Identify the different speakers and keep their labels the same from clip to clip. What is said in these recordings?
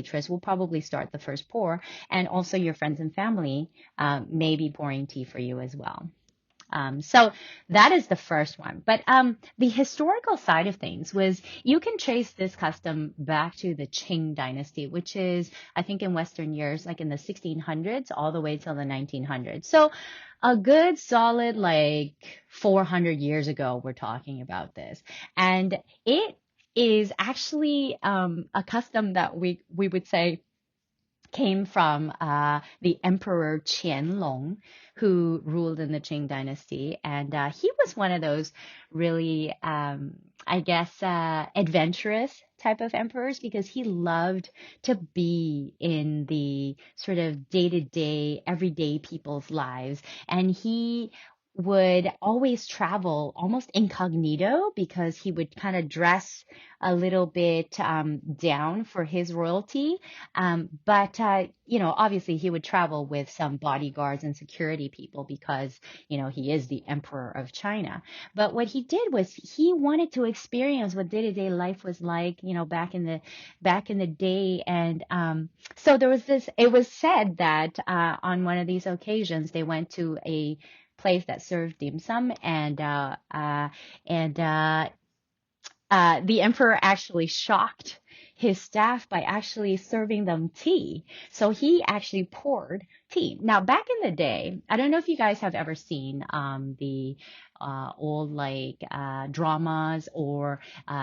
Speaker 1: waitress will probably start the first pour, and also your friends and family may be pouring tea for you as well. So that is the first one. But the historical side of things was you can trace this custom back to the Qing dynasty, which is, I think, in Western years, like in the 1600s, all the way till the 1900s. So a good solid like 400 years ago, we're talking about this. And it is actually a custom that we would say came from the Emperor Qianlong, who ruled in the Qing dynasty. And he was one of those really, I guess, adventurous type of emperors because he loved to be in the sort of day to day, everyday people's lives. And he would always travel almost incognito because he would kind of dress a little bit down for his royalty, but obviously he would travel with some bodyguards and security people because, he is the emperor of China. But what he did was he wanted to experience what day-to-day life was like, back in the day. And so there was this, it was said that on one of these occasions, they went to a place that served dim sum and the emperor actually shocked his staff by actually serving them tea. So he actually poured tea. Now, back in the day, I don't know if you guys have ever seen the old like dramas or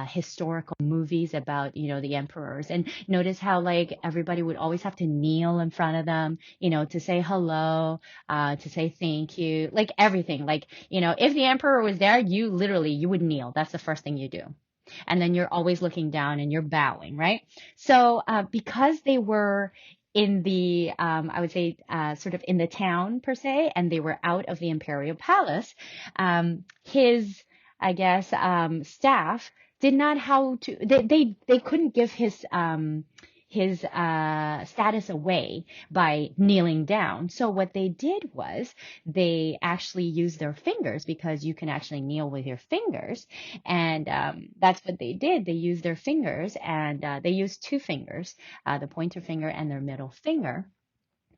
Speaker 1: historical movies about, the emperors. And notice how like everybody would always have to kneel in front of them, to say hello, to say thank you, like everything. Like, if the emperor was there, you would kneel. That's the first thing you do, and then you're always looking down and you're bowing, right? So because they were in the, I would say, sort of in the town per se, and they were out of the imperial palace, his, I guess, staff did not how to, they couldn't give his status away by kneeling down. So what they did was they actually used their fingers because you can actually kneel with your fingers. And that's what they did. They used their fingers and they used two fingers, the pointer finger and their middle finger,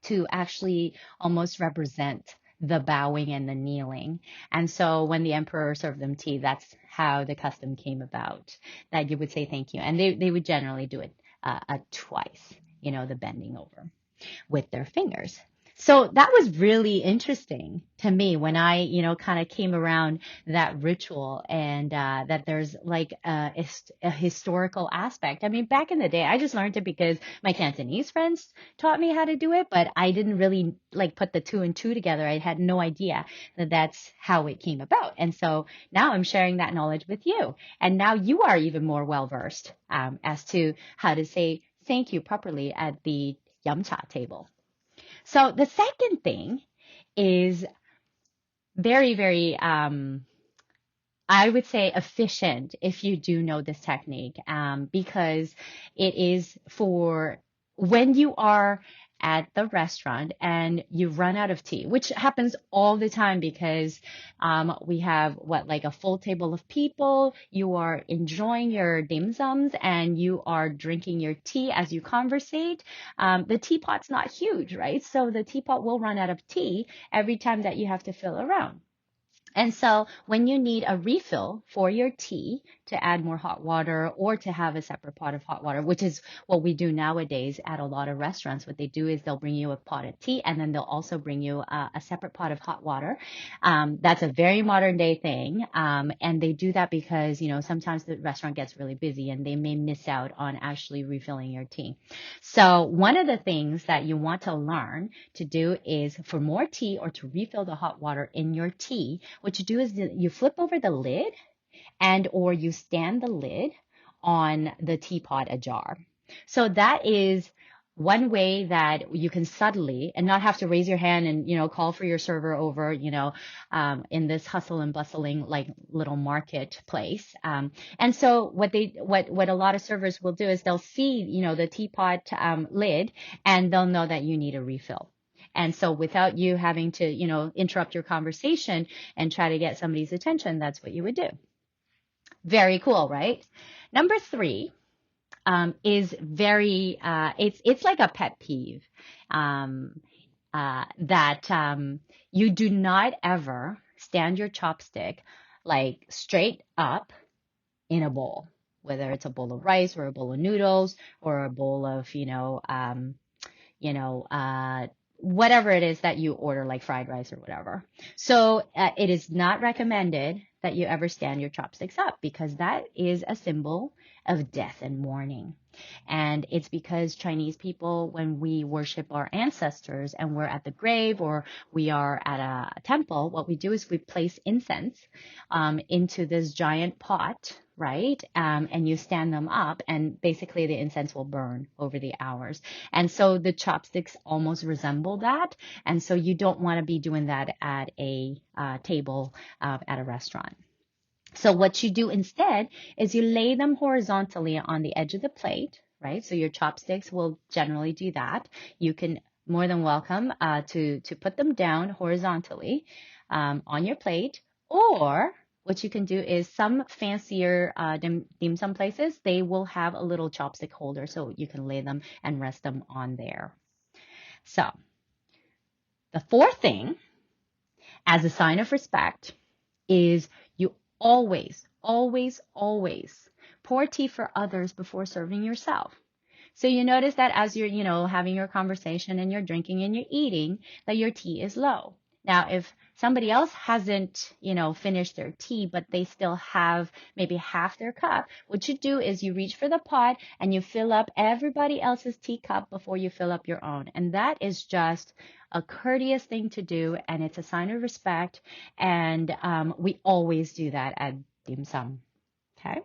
Speaker 1: to actually almost represent the bowing and the kneeling. And so when the emperor served them tea, that's how the custom came about, that you would say thank you. And they would generally do it twice, the bending over with their fingers. So that was really interesting to me when I, kind of came around that ritual and that there's like a historical aspect. I mean, back in the day, I just learned it because my Cantonese friends taught me how to do it, but I didn't really like put the two and two together. I had no idea that that's how it came about. And so now I'm sharing that knowledge with you. And now you are even more well versed as to how to say thank you properly at the yum cha table. So the second thing is very, very, I would say efficient if you do know this technique, because it is for when you are at the restaurant and you run out of tea, which happens all the time because we have like a full table of people. You are enjoying your dim sums and you are drinking your tea as you conversate. The teapot's not huge, right? So the teapot will run out of tea every time that you have to fill around. And so when you need a refill for your tea to add more hot water or to have a separate pot of hot water, which is what we do nowadays at a lot of restaurants, what they do is they'll bring you a pot of tea and then they'll also bring you a separate pot of hot water. That's a very modern day thing. And they do that because, sometimes the restaurant gets really busy and they may miss out on actually refilling your tea. So one of the things that you want to learn to do is for more tea or to refill the hot water in your tea, what you do is you flip over the lid and or you stand the lid on the teapot ajar. So that is one way that you can subtly and not have to raise your hand and call for your server over in this hustle and bustling like little marketplace. And so what a lot of servers will do is they'll see the teapot lid and they'll know that you need a refill. And so without you having to, interrupt your conversation and try to get somebody's attention, that's what you would do. Very cool, right? Number three, is very, it's like a pet peeve. Um, that you do not ever stand your chopstick like straight up in a bowl, whether it's a bowl of rice or a bowl of noodles or a bowl of, you know, whatever it is that you order, like fried rice or whatever. So it is not recommended that you ever stand your chopsticks up because that is a symbol of death and mourning. And it's because Chinese people, when we worship our ancestors and we're at the grave or we are at a temple, what we do is we place incense into this giant pot, right? And you stand them up, and basically the incense will burn over the hours. And so the chopsticks almost resemble that. And so you don't want to be doing that at a table at a restaurant. So what you do instead is you lay them horizontally on the edge of the plate, right? So your chopsticks will generally do that. You can more than welcome to put them down horizontally on your plate, or what you can do is some fancier dim sum places, they will have a little chopstick holder so you can lay them and rest them on there. So the fourth thing, as a sign of respect, is you always, always, always pour tea for others before serving yourself. So you notice that as you're, having your conversation and you're drinking and you're eating, that your tea is low. Now, if somebody else hasn't, finished their tea, but they still have maybe half their cup, what you do is you reach for the pot and you fill up everybody else's teacup before you fill up your own. And that is just a courteous thing to do, and it's a sign of respect. And we always do that at dim sum. Okay.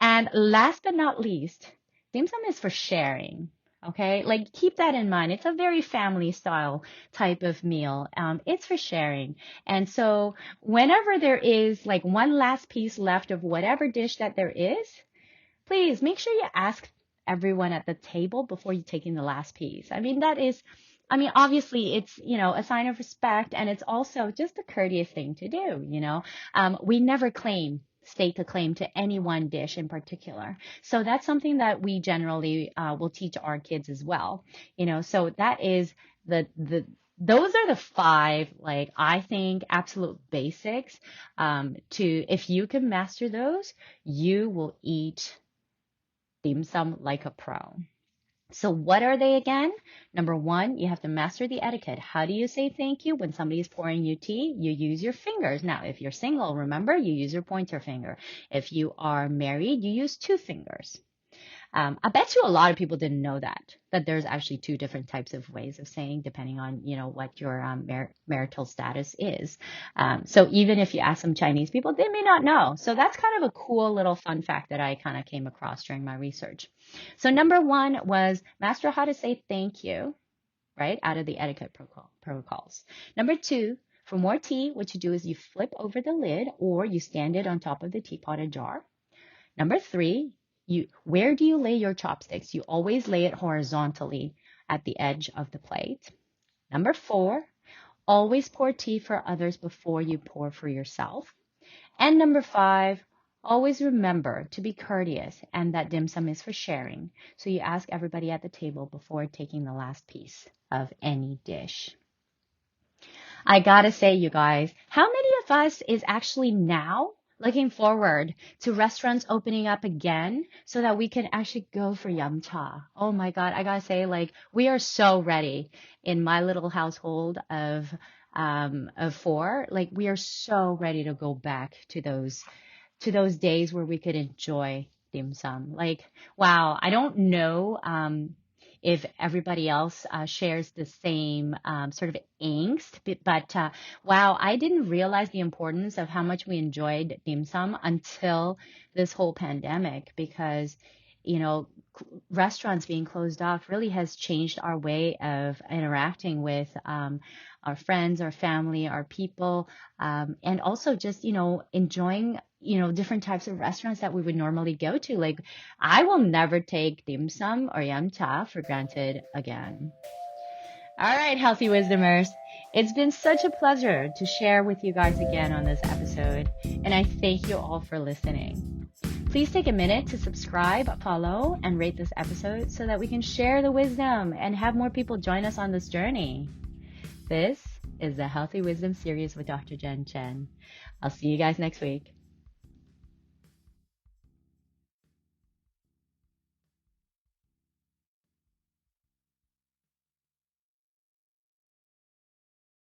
Speaker 1: And last but not least, dim sum is for sharing. Okay, like keep that in mind. It's a very family style type of meal. It's for sharing. And so whenever there is like one last piece left of whatever dish that there is, please make sure you ask everyone at the table before you take in the last piece. Obviously it's, a sign of respect, and it's also just a courteous thing to do. We never stake a claim to any one dish in particular. So that's something that we generally will teach our kids as well. So that is those are the five, like, I think, absolute basics. If you can master those, you will eat dim sum like a pro. So what are they again? Number one, you have to master the etiquette. How do you say thank you when somebody is pouring you tea? You use your fingers. Now, if you're single, remember, you use your pointer finger. If you are married, you use two fingers. I bet you a lot of people didn't know that there's actually two different types of ways of saying, depending on, what your marital status is. So even if you ask some Chinese people, they may not know. So that's kind of a cool little fun fact that I kind of came across during my research. So number one was master how to say thank you, right, out of the etiquette protocols. Number two, for more tea, what you do is you flip over the lid or you stand it on top of the teapot or jar. Number three, where do you lay your chopsticks? You always lay it horizontally at the edge of the plate. Number four, always pour tea for others before you pour for yourself. And number five, always remember to be courteous and that dim sum is for sharing. So you ask everybody at the table before taking the last piece of any dish. I gotta say, you guys, how many of us is actually now looking forward to restaurants opening up again so that we can actually go for yum cha? Oh my God, I gotta say, like, we are so ready in my little household of four. Like, we are so ready to go back to those days where we could enjoy dim sum. Like, wow, I don't know if everybody else shares the same sort of angst. But wow, I didn't realize the importance of how much we enjoyed dim sum until this whole pandemic, because, restaurants being closed off really has changed our way of interacting with our friends, our family, our people, and also just, enjoying different types of restaurants that we would normally go to. Like, I will never take dim sum or yum cha for granted again. All right, Healthy Wisdomers. It's been such a pleasure to share with you guys again on this episode, and I thank you all for listening. Please take a minute to subscribe, follow, and rate this episode so that we can share the wisdom and have more people join us on this journey. This is the Healthy Wisdom series with Dr. Jen Chen. I'll see you guys next week.